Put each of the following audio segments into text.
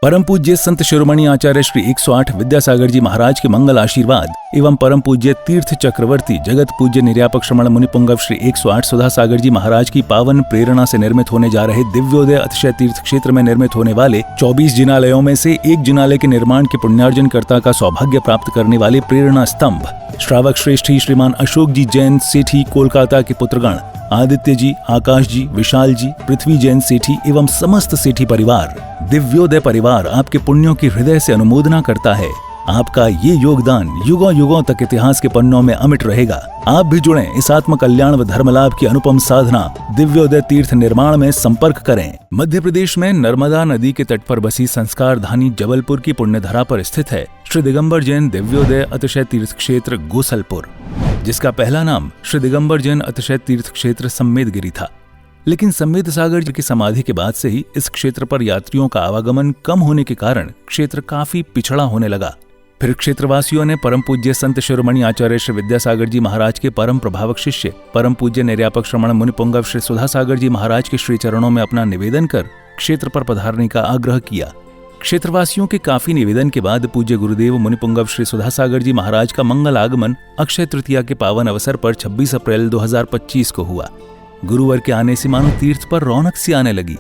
परम पूज्य संत शिरोमणि आचार्य श्री 108 विद्यासागर जी महाराज के मंगल आशीर्वाद एवं परम पूज्य तीर्थ चक्रवर्ती जगत पूज्य निर्यापक श्रमण मुनिपुंगव श्री 108 सुधा सागर जी महाराज की पावन प्रेरणा से निर्मित होने जा रहे दिव्योदय अतिशय तीर्थ क्षेत्र में निर्मित होने वाले 24 जिनालयों में से एक जिनालय के निर्माण के पुण्यार्जन कर्ता का सौभाग्य प्राप्त करने वाले प्रेरणा स्तंभ श्रावक श्रेष्ठी श्रीमान अशोक जी जैन सेठी कोलकाता के पुत्रगण आदित्य जी, आकाश जी, विशाल जी, पृथ्वी जैन सेठी एवं समस्त सेठी परिवार, दिव्योदय परिवार आपके पुण्यों की हृदय से अनुमोदना करता है। आपका ये योगदान युगों युगों तक इतिहास के पन्नों में अमिट रहेगा। आप भी जुड़ें इस आत्म कल्याण व धर्म लाभ की अनुपम साधना दिव्योदय तीर्थ निर्माण में संपर्क करें। मध्य प्रदेश में नर्मदा नदी के तट पर बसी संस्कार धानी जबलपुर की पुण्यधरा पर स्थित है श्री दिगंबर जैन दिव्योदय अतिशय तीर्थ क्षेत्र गोसलपुर, जिसका पहला नाम श्री दिगंबर जैन अतिशय तीर्थ क्षेत्र सम्मेदगिरी था। लेकिन सम्मेद सागर जी की समाधि के बाद से ही इस क्षेत्र पर यात्रियों का आवागमन कम होने के कारण क्षेत्र काफी पिछड़ा होने लगा। फिर क्षेत्रवासियों ने परम पूज्य संत शिरोमणि आचार्य श्री विद्यासागर जी महाराज के परम प्रभावक शिष्य परम पूज्य निर्यापक श्रमण मुनिपुंगव श्री सुधा सागर जी महाराज के श्री चरणों में अपना निवेदन कर क्षेत्र पर पधारने का आग्रह किया। क्षेत्रवासियों के काफी निवेदन के बाद पूज्य गुरुदेव मुनिपुंगव श्री सुधा सागर जी महाराज का मंगल आगमन अक्षय तृतीया के पावन अवसर पर 26 अप्रैल 2025 को हुआ। गुरुवार के आने से मानो तीर्थ पर रौनक सी आने लगी।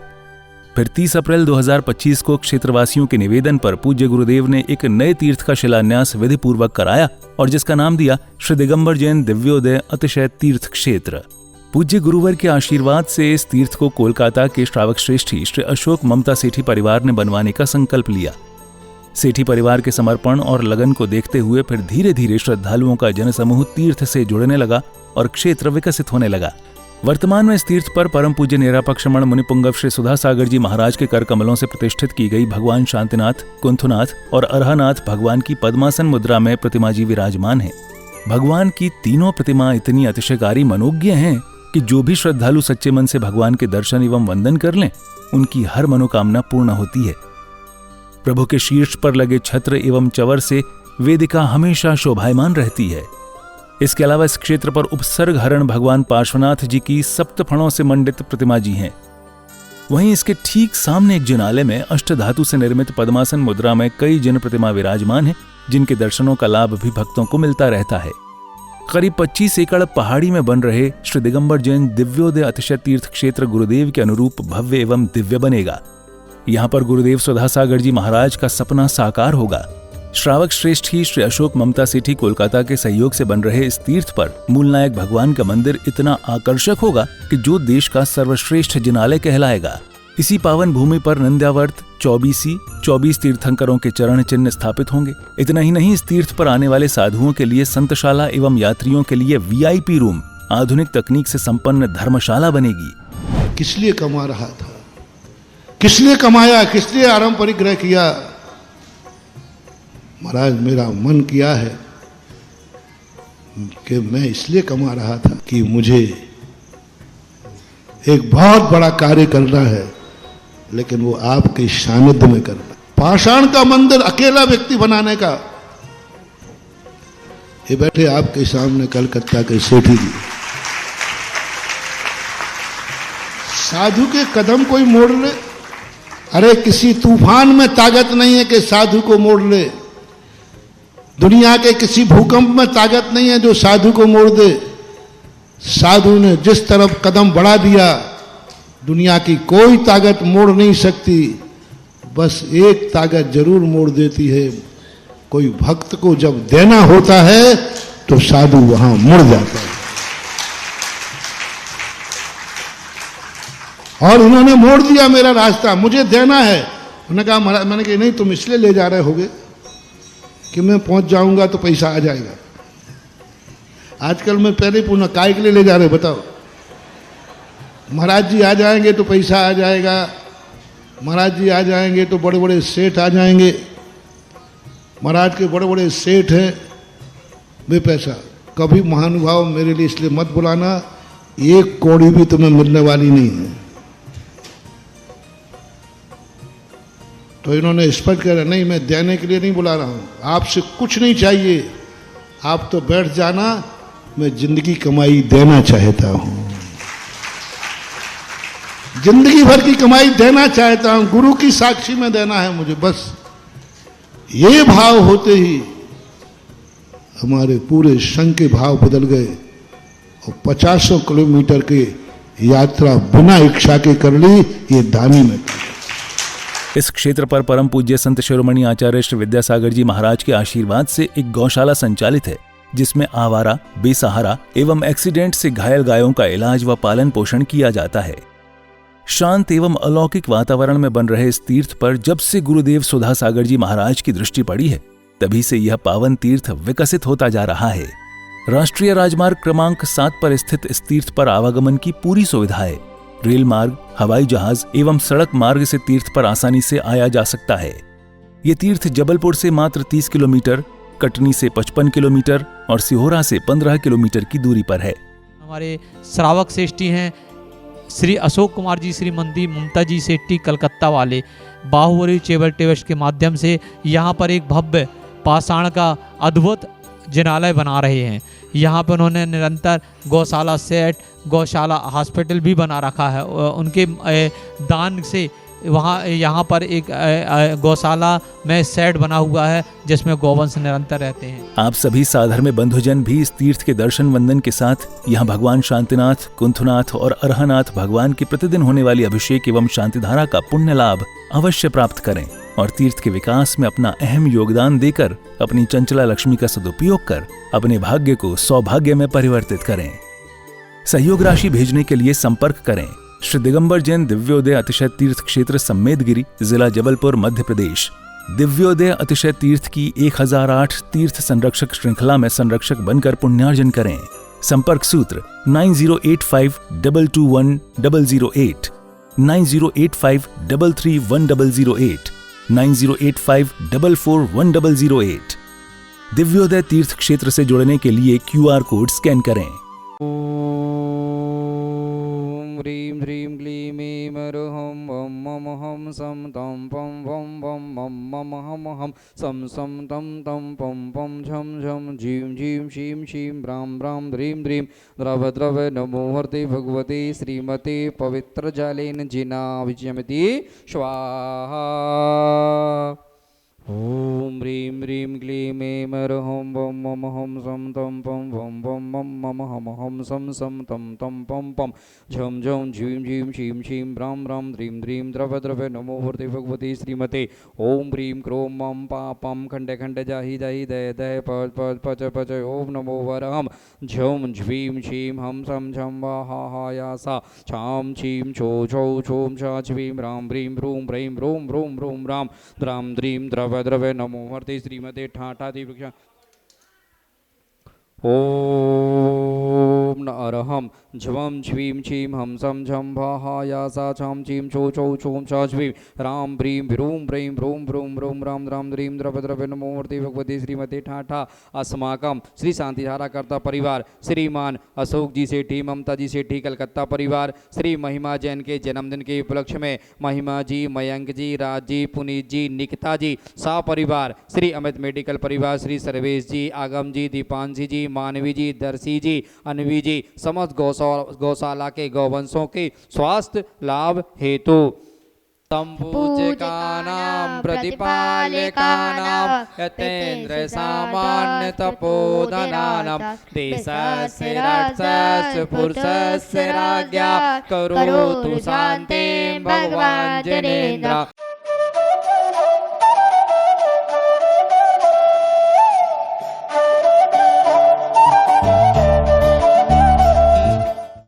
फिर 30 अप्रैल 2025 को क्षेत्रवासियों के निवेदन पर पूज्य गुरुदेव ने एक नए तीर्थ का शिलान्यास विधि पूर्वक कराया और जिसका नाम दिया श्री दिगंबर जैन दिव्योदय अतिशय तीर्थ क्षेत्र। पूज्य गुरुवर के आशीर्वाद से इस तीर्थ को कोलकाता के श्रावक श्रेष्ठी श्री अशोक ममता सेठी परिवार ने बनवाने का संकल्प लिया। सेठी परिवार के समर्पण और लगन को देखते हुए फिर धीरे धीरे श्रद्धालुओं का जनसमूह तीर्थ से जुड़ने लगा और क्षेत्र विकसित होने लगा। वर्तमान में इस तीर्थ पर परम पूज्य निरापक श्रमण मुनिपुंगव श्री सुधा सागर जी महाराज के कर कमलों से प्रतिष्ठित की गई भगवान शांतिनाथ, कुंथुनाथ और अरहनाथ भगवान की पद्मासन मुद्रा में प्रतिमा जी विराजमान है। भगवान की तीनों प्रतिमा इतनी अतिशयकारी मनोज्ञ हैं कि जो भी श्रद्धालु सच्चे मन से भगवान के दर्शन एवं वंदन कर लें, उनकी हर मनोकामना पूर्ण होती है। प्रभु के शीर्ष पर लगे छत्र एवं चवर से वेदिका हमेशा शोभायमान रहती है। इसके अलावा इस क्षेत्र पर उपसर्ग हरण भगवान पार्श्वनाथ जी की सप्तफणों से मंडित प्रतिमा जी हैं। वहीं इसके ठीक सामने एक जिनालय में अष्टधातु से निर्मित पद्मासन मुद्रा में कई जिन प्रतिमा विराजमान हैं, जिनके दर्शनों का लाभ भी भक्तों को मिलता रहता है। करीब 25 एकड़ पहाड़ी में बन रहे श्री दिगंबर जैन दिव्योदय अतिशय तीर्थ क्षेत्र गुरुदेव के अनुरूप भव्य एवं दिव्य बनेगा। यहाँ पर गुरुदेव सुधा सागर जी महाराज का सपना साकार होगा। श्रावक श्रेष्ठी श्री अशोक ममता सेठी कोलकाता के सहयोग से बन रहे इस तीर्थ पर मूलनायक भगवान का मंदिर इतना आकर्षक होगा कि जो देश का सर्वश्रेष्ठ जिनालय कहलाएगा। इसी पावन भूमि पर नंद्यावर्त 24 तीर्थंकरों के चरण चिन्ह स्थापित होंगे। इतना ही नहीं, इस तीर्थ पर आने वाले साधुओं के लिए संतशाला एवं यात्रियों के लिए VIP रूम, आधुनिक तकनीक से संपन्न धर्मशाला बनेगी। किस लिए कमा रहा था, किस लिए कमाया, किस लिए आराम परिग्रह किया? महाराज मेरा मन किया है कि मैं इसलिए कमा रहा था कि मुझे एक बहुत बड़ा कार्य करना है, लेकिन वो आपके सानिध्य में करना। पाषाण का मंदिर अकेला व्यक्ति बनाने का। ये बैठे आपके सामने कलकत्ता के सेठी जी, साधु के कदम कोई मोड़ ले। अरे किसी तूफान में ताकत नहीं है कि साधु को मोड़ ले। दुनिया के किसी भूकंप में ताकत नहीं है जो साधु को मोड़ दे। साधु ने जिस तरफ कदम बढ़ा दिया, दुनिया की कोई ताकत मोड़ नहीं सकती। बस एक ताकत जरूर मोड़ देती है, कोई भक्त को जब देना होता है तो साधु वहां मुड़ जाता है। और उन्होंने मोड़ दिया मेरा रास्ता, मुझे देना है। उन्होंने कहा महाराज, मैंने कहा नहीं, तुम इसलिए ले जा रहे होगे कि मैं पहुंच जाऊंगा तो पैसा आ जाएगा। आजकल मैं पहले ही पूछना, काय के लिए ले जा रहे बताओ? महाराज जी आ जाएंगे तो पैसा आ जाएगा, महाराज जी आ जाएंगे तो बड़े बड़े सेठ आ जाएंगे। महाराज के बड़े बड़े सेठ हैं, वे पैसा। कभी महानुभाव मेरे लिए इसलिए मत बुलाना, एक कौड़ी भी तुम्हें मिलने वाली नहीं है। तो इन्होंने स्पष्ट कहा, नहीं मैं देने के लिए नहीं बुला रहा हूँ, आपसे कुछ नहीं चाहिए, आप तो बैठ जाना, मैं जिंदगी कमाई देना चाहता हूँ। जिंदगी भर की कमाई देना चाहता हूं, गुरु की साक्षी में देना है मुझे, बस ये भाव होते ही हमारे पूरे संघ के भाव बदल गए और 50 किलोमीटर की यात्रा बिना इच्छा के कर ली, ये दानी में। इस क्षेत्र पर परम पूज्य संत शिरोमणि आचार्य श्री विद्यासागर जी महाराज के आशीर्वाद से एक गौशाला संचालित है, जिसमें आवारा, बेसहारा एवं एक्सीडेंट से घायल गायों का इलाज व पालन पोषण किया जाता है। शांत एवं अलौकिक वातावरण में बन रहे इस तीर्थ पर जब से गुरुदेव सुधा सागर जी महाराज की दृष्टि पड़ी है, तभी से यह पावन तीर्थ विकसित होता जा रहा है। राष्ट्रीय राजमार्ग क्रमांक 7 पर स्थित इस तीर्थ पर आवागमन की पूरी सुविधा है। रेल मार्ग, हवाई जहाज एवं सड़क मार्ग से तीर्थ पर आसानी से आया जा सकता है। ये तीर्थ जबलपुर से मात्र 30 किलोमीटर, कटनी से 55 किलोमीटर और सिहोरा से 15 किलोमीटर की दूरी पर है। हमारे श्रावक श्रेष्ठी हैं श्री अशोक कुमार जी, श्रीमती ममता जी सेट्टी कलकत्ता वाले, बाहुबली चेबल टेवश के माध्यम से यहाँ पर एक भव्य पाषाण का अद्भुत जिनालय बना रहे हैं। यहाँ पर उन्होंने निरंतर गौशाला सेट, गौशाला हॉस्पिटल भी बना रखा है। उनके दान से वहाँ यहाँ पर एक गौशाला में सेट बना हुआ है, जिसमें गौवंश निरंतर रहते हैं। आप सभी साधर्म्य बंधुजन भी इस तीर्थ के दर्शन वंदन के साथ यहाँ भगवान शांतिनाथ, कुंथनाथ और अरहनाथ भगवान की प्रतिदिन होने वाली अभिषेक एवं शांतिधारा का पुण्य लाभ अवश्य प्राप्त करें और तीर्थ के विकास में अपना अहम योगदान देकर अपनी चंचला लक्ष्मी का सदुपयोग कर अपने भाग्य को सौभाग्य में परिवर्तित करें। सहयोग राशि भेजने के लिए संपर्क करें श्री दिगंबर जैन दिव्योदय अतिशय तीर्थ क्षेत्र सम्मेदगिरी, जिला जबलपुर, मध्य प्रदेश। दिव्योदय अतिशय तीर्थ की 1008 तीर्थ संरक्षक श्रृंखला में संरक्षक बनकर पुण्यार्जन करें। संपर्क सूत्र 9085221008, 9085331008, 9085441008। दिव्योदय तीर्थ क्षेत्र से जुड़ने के लिए QR कोड स्कैन करें। ह्रीं ह्रीं क्लीं ऐं मरुहं वं मम हं सं तं पं वं वं मं मम हम हं सं सं तं तं पं पं झं झं झीं झीं शीं शीं ब्रां ब्रां ह्रीं ह्रीं द्रव द्रव नमो हर्ते भगवते श्रीमते पवित्रजलेन जिना विजयमति स्वाहा। ॐ ह्रीं ह्रीं क्लीं ऐं मरुहं वं मम हं सं तं पं वं वं मं मम हम हं सं सं तं तं पं पं झं झं झीं झीं शीं शीं ब्रां ब्रां ह्रीं ह्रीं द्रव द्रव नमो हर्ते भगवते श्रीमते ॐ ह्रीं क्रों मं पापं खण्डे खण्डे जाहि जाहि दय दय पच पच पच पच ॐ नमो वरहं झं झ्वीं शीं हं सं झं हा हा या सा छां छीं छो छौ छौं छा छ्वीं रां ह्रीं ह्रूं ह्रीं ह्रूं ह्रूं ह्रूं रां द्रां ह्रीं द्रव द्रवे नमो हर्ते श्रीमते ठाठाति वृक्ष। ॐ अरहं झ्वं झ्वीं छीं हं सं झं हा या सा छां छीं छो छौ छौं छा छ्वीं रां ह्रीं ह्रूं ह्रीं ह्रूं ह्रूं ह्रूं रां द्रां ह्रीं द्रव द्रवे नमो हर्ते भगवते श्रीमते ठाठा। अस्माकं श्री शांतिधारा कर्ता परिवार श्रीमान अशोक जी सेठी, ममता जी सेठी कलकत्ता परिवार, श्री महिमा जैन के जन्मदिन के उपलक्ष्य में महिमा जी, मयंक जी, राज जी, पुनीत जी, निकिता जी सा परिवार, श्री अमित मेडिकल परिवार, श्री सर्वेश जी, आगम जी, दीपांशी जी, मानवी जी, दर्शी जी, अनवी जी, समस्त गौशाला के गौवंशों के स्वास्थ्य लाभ हेतु तम पूज्यकानां प्रतिपालकानां यतेन्द्र सामान्य तपोधनानां देशस्य रक्षस्य पुरुषस्य राज्ञा करोतु शान्तिं भगवान् जनेन्द्र।